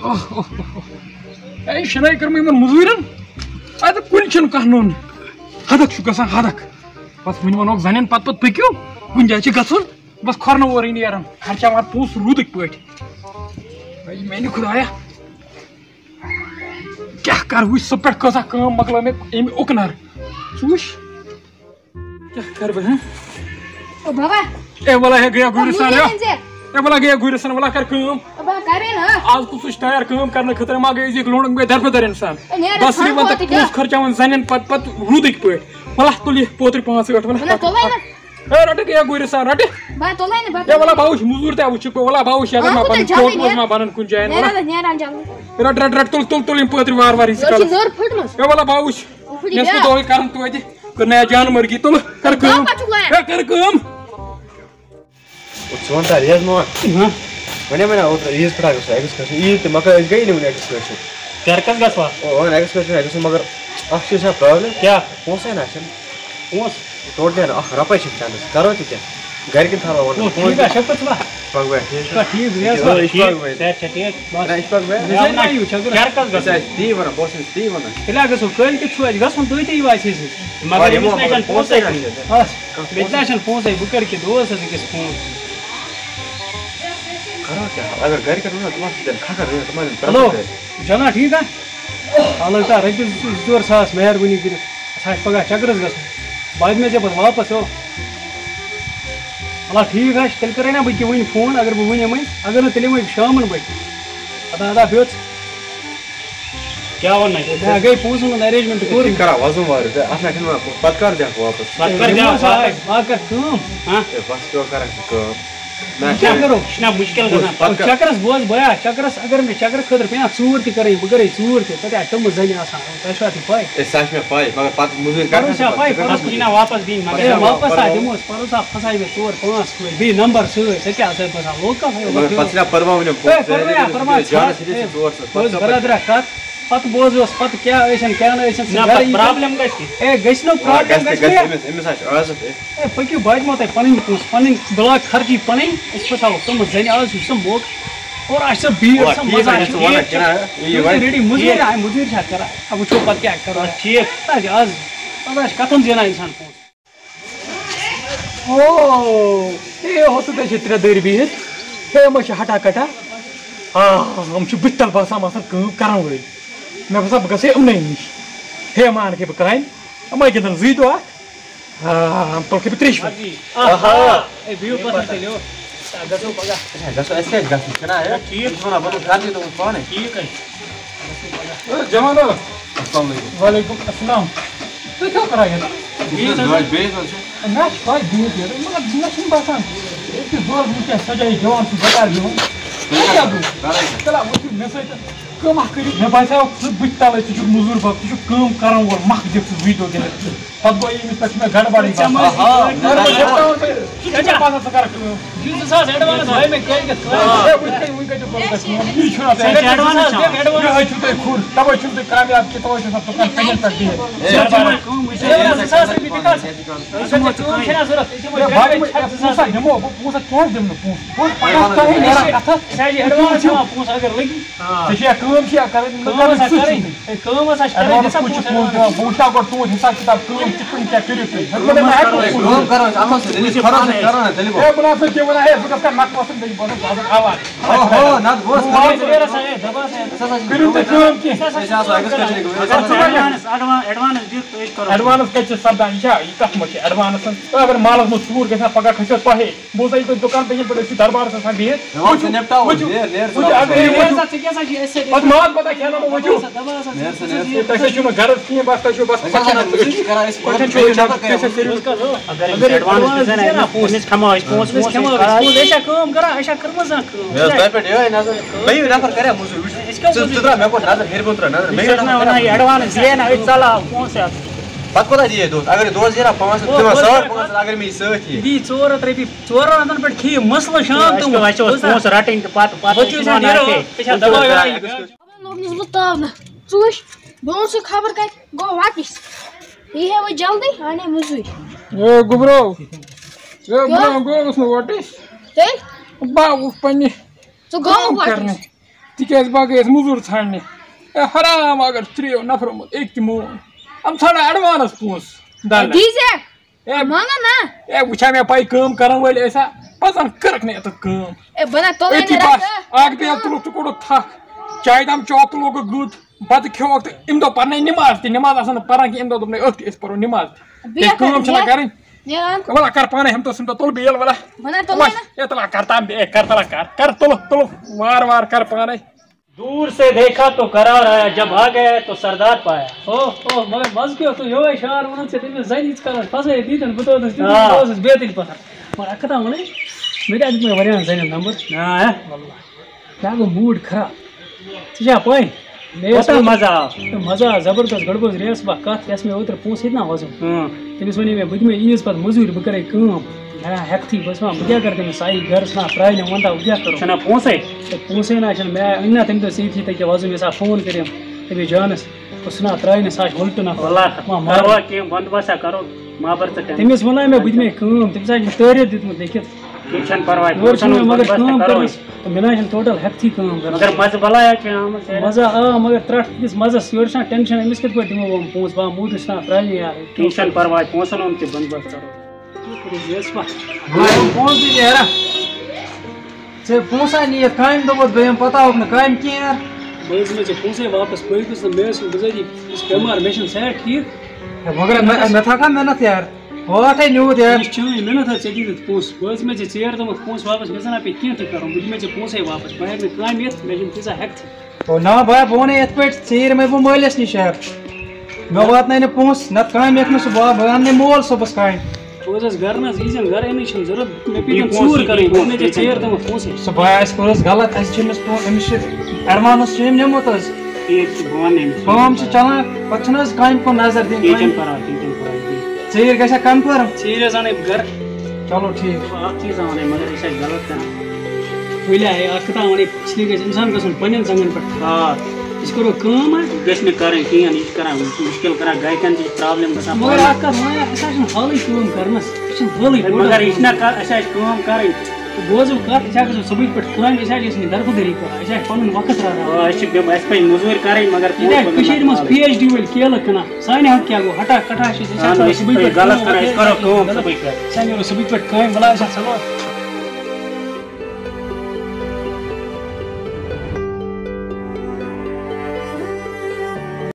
اے شنائی کر میں مزورن ادھر کن چھ نون حدک گژھان حدک پتہ ون ونوک زنین پتہ پٔکِو کُنہِ جایہِ چھِ گژھُن بس کھۄرنہٕ اورٕے نیران خرچاوان پونٛسہٕ روٗدٕکۍ پٲٹھۍ میانہِ خۄدایا کیٛاہ کرٕ وٕچھ سُہ پٮ۪ٹھ کۭژاہ کٲم مۄکلٲو مےٚ اَمہِ اُکنر ژٕ وٕچھ کیٛاہ کرٕ بہٕ اے ولا ہے گیا گُرِستان اے ولا گیا گُرِستان ولا کر کٲم آز کُس تیار کٲم کرنہٕ خٲطرٕ ما گٔے أزِکۍ لونڈن گٔے دربدر اِنسان بس صرف ونتہٕ پونٛسہٕ خرچاوان زنٮ۪ن پتہٕ روٗدٕکۍ پٲٹھۍ ولا تُل یہِ پوترِ 5 ٲٹھ اے رٹ گیا گُرِستان رٹ اے ولا بہٕ وٕچھ موٚزوٗر تہِ وٕچھِ ولا بہٕ وٕچھ اگر ما پنُن ژوٚٹ موٚز ما بنن کُنہِ جاین رٹ رٹ رٹ تُل تُل تُل یِم پٲترِ وار وار ییٖتِس کالس اے ولا بہٕ وٕچھ مےٚ ٲس دۄہے کران توتہِ کٔر نیا جان مرگی تُل کر کٲم اے کر کٲم ژٕ وَن تا ریز ما وَنے اوترٕ عیٖز پٮ۪ٹھ گژھو ایٚکٕسکرشن عیٖد تہِ مۄکلٲو أسۍ گٔیے نہٕ وُنہِ ایٚکٕسکرشن گرِ کَس گژھوا ایٚکٕسکرشن گژھو مگر اکھ چیٖز چھےٚ پرابلِم کیٛاہ پونٛسَے نہ چھِنہٕ پونٛسہٕ ٹوٹلی نہٕ اکھ رۄپَے چھِنہٕ چَندَس کرو تہِ کیٛاہ گرِکٮ۪ن تھاوو تی وَنان بہٕ اوسُس تی وَنان تیٚلہِ گژھو کٲلۍکٮ۪تھ چھُ اَسہِ گژھُن تُہۍ تہِ یِیِو اَسہِ سۭتۍ مگر أمِس نہ چھَنہٕ پونٛسَے مےٚ تہِ نہ چھَنہٕ پونٛسَے بہٕ کَرٕ کہِ دوس حظ أکِس فون کرو کیٛاہ اگر گرِکٮ۪ن وَنو تِمن چھِ تیٚلہِ کھَکھر ہیلو جناب ٹھیٖک ہا الگ تا رۄپیہِ 2-4 ساس مہربٲنی کٔرِتھ اَسہِ آسہِ پگاہ چکرس گژھُن بہٕ دِمے ژےٚ پتہٕ واپس اللہ ٹھیٖک حظ چھُ تیٚلہِ کَرے نا بہٕ ییٚکیٛاہ وٕنہِ فون اگر بہٕ وٕنہِ یِمے اگر نہٕ تیٚلہِ یِمے بہٕ شامن بٲگۍ ادا بیٚہہ کیٛاہ وَنَے مےٚ گٔے پونٛسن ہُنٛد ایٚرینٛجمٮ۪نٛٹ کوٚر کران وۄزُم وارٕ اَتھ نہ چھِنہٕ پتہٕ کر دِکھ واپس اکھ کر کٲم بس پیٚو کران کٲم کیٛاہ کرو یہِ چھُنا مُشکِل گژھان چکرس بوز بیا چکرس اگر مےٚ چکرٕ خٲطرٕ پیٚیہِ نا ژوٗر تہِ کَرٕنۍ بہٕ کَرے ژوٗر تہِ تَتہِ آسہِ تِمہٕ زنہِ آسان تۄہہِ چھُوا تہِ پاے سۄ چھِ مےٚ پاے مگر پتہٕ موٚزوٗرۍ پَرُس چھِنا واپس دِنۍ مگر واپس آ دِموس پَرُس آ پھساے مےٚ 4-5 کھٲلۍ بیٚیہِ نمبر سۭتۍ سۄ کیٛاہ ٲسۍ باسان برادرا کتھ پتہٕ بوزوس پتہٕ کیٛاہ ٲسِن کیٛاہ نہٕ ٲسِن پرابلم گژھِ گژھِ نہٕ پرابلم اے پٔکِو بہٕ دِمو تۄہہِ پنٕنۍ پونٛسہٕ پنٕنۍ بلاک خرچی پنٕنۍ أسۍ پھساوو تِمہٕ زنہِ آز چھُ سُہ موقعہٕ اور آسہِ سۄ بھیٖڑ سۄ مزٕ ریڈی موٚزوٗرۍ چھا کران وٕچھو پتہٕ کیٛاہ کرو ٹھیٖک آز پگاہ چھِ کتھن زینان اِنسان پونٛسہٕ چھِ 3 دٔرۍ بِہِتھ ہے یِم چھِ ہٹا کٹا یِم چھِ بٕتھِ تل باسان باسان کٲم کرن وٲلۍ مےٚ باسان بہٕ گژھٕ یِمنٕے نِش ہے مان کہِ بہٕ کامہِ یِمے گِنٛدن 2 دۄہ تُلکھٕ بہٕ 3 جوان وعلیکم السلام تُہۍ کیٛاہ کران ییٚتہِ مےٚ چھِ پاے بیٚیہِ مگر مےٚ چھُنہٕ باسان أکِس دۄہس منٛز کیٛاہ سجٲیِتھ جوان چھُ بکار دِوان چلو وٕچھِو مےٚ سۭتۍ کٲم اکھ کٔرِو مےٚ باسیو ژٕ بٕتھِ تلے ژٕ چھُکھ موٚزوٗر بب ژٕ چھُکھ کٲم کرن وول مکھ دِکھ ژٕ 2 دۄہ گِنٛدِتھ پتہٕ گوٚو أمِس پٮ۪ٹھ چھُ مےٚ گڑبڑٕے ژٕ کر کٲم 2 ساس ایڈوانس ہٲے مےٚ کٲلۍکٮ۪تھ یِہوے چھُو تۄہہِ کھُر تَوے چھُنہٕ تُہۍ کامیاب کینٛہہ تَوے چھُ آسان دُکان پنٛنٮ۪ن پٮ۪ٹھ بِہِتھ دِمو بہٕ پونٛسہٕ کیٛازِ دِمہٕ نہٕ ژےٚ چھِ یا کٲم چھِ یا کرٕنۍ ایڈوانس کُس چھُ پونٛسہٕ دِوان بہٕ وٕچھٕ ہا گۄڈٕ تُہُنٛد حِساب کِتاب کٲم کِتھ پٲٹھۍ کیٛاہ کٔرِو تُہۍ بہٕ نسا کیٚنٛہہ وَنان ہے بہٕ گژھٕ کَرٕ نقل وَسن بیٚیہِ بَنُن بہٕ آواز کٔرِو تُہۍ کٲم کینٛہہ ایڈوانس کَتہِ چھِ سپدان یہِ چھا یہِ کَتھ منٛز چھِ ایڈوانس اگر مالس منٛز ژوٗر گژھِ ہا پگاہ کھسہِ تۄہے بہٕ اوسَے تُہۍ دُکان پٮ۪ٹھ پٮ۪ٹھ ٲسِو دربارس آسان بِہِتھ پتہٕ ماز پتہ کھٮ۪ناوو وٕچھِو تۄہہِ سۭتۍ چھُو نہٕ غرض کِہیٖنۍ بس تۄہہِ چھُو بس پتہٕ کوتاہ دِیے دۄہس اگر دۄہس ییٖنا 500 دِوان 500 اگر مےٚ یہِ سۭتۍ یی 400 رۄپیہِ 400 پٮ۪ٹھ کھیٚیہِ مسلہٕ شام تِم پونٛسہٕ رَٹٕنۍ تہٕ پتہٕ لوگنس بہٕ تاونہٕ ژٕ وٕچھ بہٕ اوٚن سُہ خبر کتہِ گوٚو واپس یہِ ہے وۄنۍ جلدی انے موٚزوٗرۍ گوٚبرو گوٚوُس نہٕ وۄٹٕس تیٚلہِ بہٕ آوُس پننہِ ژٕ گوٚوُکھ واپس تکیاز بہٕ گٔیَس موٚزوٗر ژھانٛڈنہِ حرام اگر 3 نفرو منٛز أکۍ تہِ مون یِم ژھانٛڈان ایڈوانس پونٛسہٕ دَنٛدَس وٕچھا مےٚ پَے کٲم کَرَن وٲلۍ ٲسا پَزَن کٔرٕکھ نہٕ یَتَتھ کٲم أتی بَس اَکھ بیل تُلُکھ تہٕ کوٚڑُکھ تھکھ چایہِ دام چوپ تہٕ لوگُکھ گُد پَتہٕ کھیوٚوکھ تہٕ اَمہِ دۄہ پَرنٲے نٮ۪ماز تہِ نٮ۪ماز آسان نہٕ پَران کینٛہہ اَمہِ دۄہ دوٚپنَے أتھۍ أسۍ پَرو نٮ۪ماز تہِ کٲم چھَنہ کَرٕنۍ وَلہ کَر پانَے ہُم تہٕ تُل بیل وَلہ ہے تُلہ کَر تام کَر تَلہ کَر تُل وار وار کَر پانَے دور سے دیکھا تو قرار آیا جب آ گیا تو سردار پایا مگر مزٕ کیٛاہ تُہۍ یہوے شعار وَنان ژےٚ تٔمِس زَنہِ یِژ کالَس پھسٲیِتھ دیٖتَن بہٕ اوسُس بیتٕلۍ پَتھر مگر اَکھ کَتھا وَنٕے مےٚ تہِ دیُت مےٚ واریاہَن زَنٮ۪ن نمبر کیٛاہ گوٚو موٗڈ خراب ژےٚ چھا پَے مزٕ آو زبردست گڑبوز ریس بہٕ کَتھ یۄس مےٚ اوترٕ پونٛسہٕ ییٚتہِ نا وۄزُم تٔمِس وَنے مےٚ بہٕ دِمے عیٖذ پَتہٕ مٔزوٗرۍ بہٕ کَرے کٲم ہٮ۪کتھٕے بہٕ ٲسٕس وَنان بہٕ کیٛاہ کَرٕ تٔمِس آیی گَرَس نا ترٛاے نہٕ وَندا بہٕ کیٛاہ کَرو چھُنہ پونٛسَے نا چھِنہٕ مےٚ أنۍ نا تَمہِ دۄہ ژےٚ تھی کیٛاہ وۄزُم مےٚ سا فون کٔرِم تٔمِس جانَس بہٕ ژھٕنا ترٛاے نہٕ سُہ چھِ وٕلٹہٕ نفر تٔمِس وَناے مےٚ بہٕ دِمے کٲم تٔمِس حظ چھِ تٲریٖف دیُتمُت لیکھِتھ یورٕ چھُنہٕ مےٚ مگر کٲم کٔرمٕژ تہٕ مےٚ نہ چھِنہٕ ٹوٹل ہٮ۪کتھٕے کٲم کَران مَزٕ آ مگر ترٛٹھ أکِس مَزَس یورٕ چھُنہ ٹٮ۪نشَن أمِس کِتھ پٲٹھۍ دِمو بہٕ پونٛسہٕ بہٕ موٗدٕس چھُنہ ترٛاوِ یارٕ ژےٚ پونٛسَے نِیَتھ کامہِ دوٚپُتھ بہٕ یِمہٕ پَتہٕ آوُکھ نہٕ کامہِ کِہیٖنۍ یار بہٕ حظ دِمے ژےٚ پونٛسَے واپَس پٔکِس نہٕ مےٚ ٲس نہٕ بِذٲتی بٮ۪مار مےٚ چھِنہٕ صحت ٹھیٖک مگر مےٚ تھاکھا محنت یار واٹھَے نیوٗت یار یہِ چھِ چٲنۍ محنت حظ ژےٚ دِتھ پونٛسہٕ بہٕ حظ دِمے ژےٚ ژیر دوٚپمُت پونٛسہٕ واپَس مےٚ زَنہ پیٚیہِ کینٛہہ تہِ کَرُن بہٕ دِمے ژےٚ پونٛسَے واپَس بہٕ ہٮ۪کہٕ نہٕ کامہِ یِتھ مےٚ چھِنہٕ تیٖژاہ ہٮ۪کتھٕے نا بیا بہٕ وَنے یِتھ پٲٹھۍ ژیٖرۍ یِمَے بہٕ مٲلِس نِش یار مےٚ واتناے نہٕ پونٛسہٕ نَتہٕ کامہِ یِکھ نہٕ سُہ بہٕ اَننَے مول صُبحَس کامہِ بہٕ حظ ٲسۍ گَرٕ نہ حظ ییٖزٮ۪ن گَرٕ اَمِچ چھِنہٕ ضوٚرَتھ مےٚ پیٚیہِ ژوٗر کَرٕنۍ بہٕ دِمے ژےٚ ژیر دوٚپمُت پونٛسَے سُہ بیا اَسہِ کوٚر حظ غلط اَسہِ چھِ أمِس أمِس چھِ اٮ۪ڈوانٕس چھُ أمۍ نِمُت حظ کٲم چھِ چَلان پَتہٕ چھِنہٕ حظ کامہِ کُن نظر دِنۍ ژیٖرۍ گژھِ ہا کَنفٲرٕم ژیٖرۍ حظ اَنَے بہٕ گَرٕ چلو ٹھیٖک اَکھ چیٖزا وَنَے مگر یہِ چھِ اَسہِ غلط کَران ؤلۍ ہے اَکھ کَتھا وَنَے اِسلیے گژھِ اِنسان گژھُن پنٛنٮ۪ن زنٛگَن پٮ۪ٹھ کھار أسۍ کَرو کٲم حظ گژھِ نہٕ کَرٕنۍ کِہیٖنۍ یہِ چھِ کَران مُشکِل کَران گَرِکٮ۪ن تہِ چھِ پرٛابلِم گژھان مگر اَکھ کَتھ وَنے اَسہِ حظ چھِنہٕ حالٕے کٲم کَرنَس أسۍ چھِنہٕ حالٕے مگر یہِ چھِنہ اَسہِ آسہِ کٲم کَرٕنۍ بوزو کَتھ أسۍ گژھو صُبحٕکۍ پٮ۪ٹھ کامہِ أسۍ حظ ٲسۍ نہٕ دربٕدٔری کَران أسۍ حظ پَنُن وقت راوان اَسہِ پَزِ مٔزوٗرۍ کَرٕنۍ مگر کٔشیٖرِ منٛز PhD وٲلۍ کیلہٕ کٕنان سانہِ حق کیٛاہ گوٚو ہٹا کٹھا چھِ أسۍ صُبحٕکۍ پٮ۪ٹھ غلط کَران أسۍ کَرو کٲم صُبحٕکۍ پٮ۪ٹھ أسۍ نیرو صُبحٕکۍ پٮ۪ٹھ کامہِ بَلاے چھِ ژَلو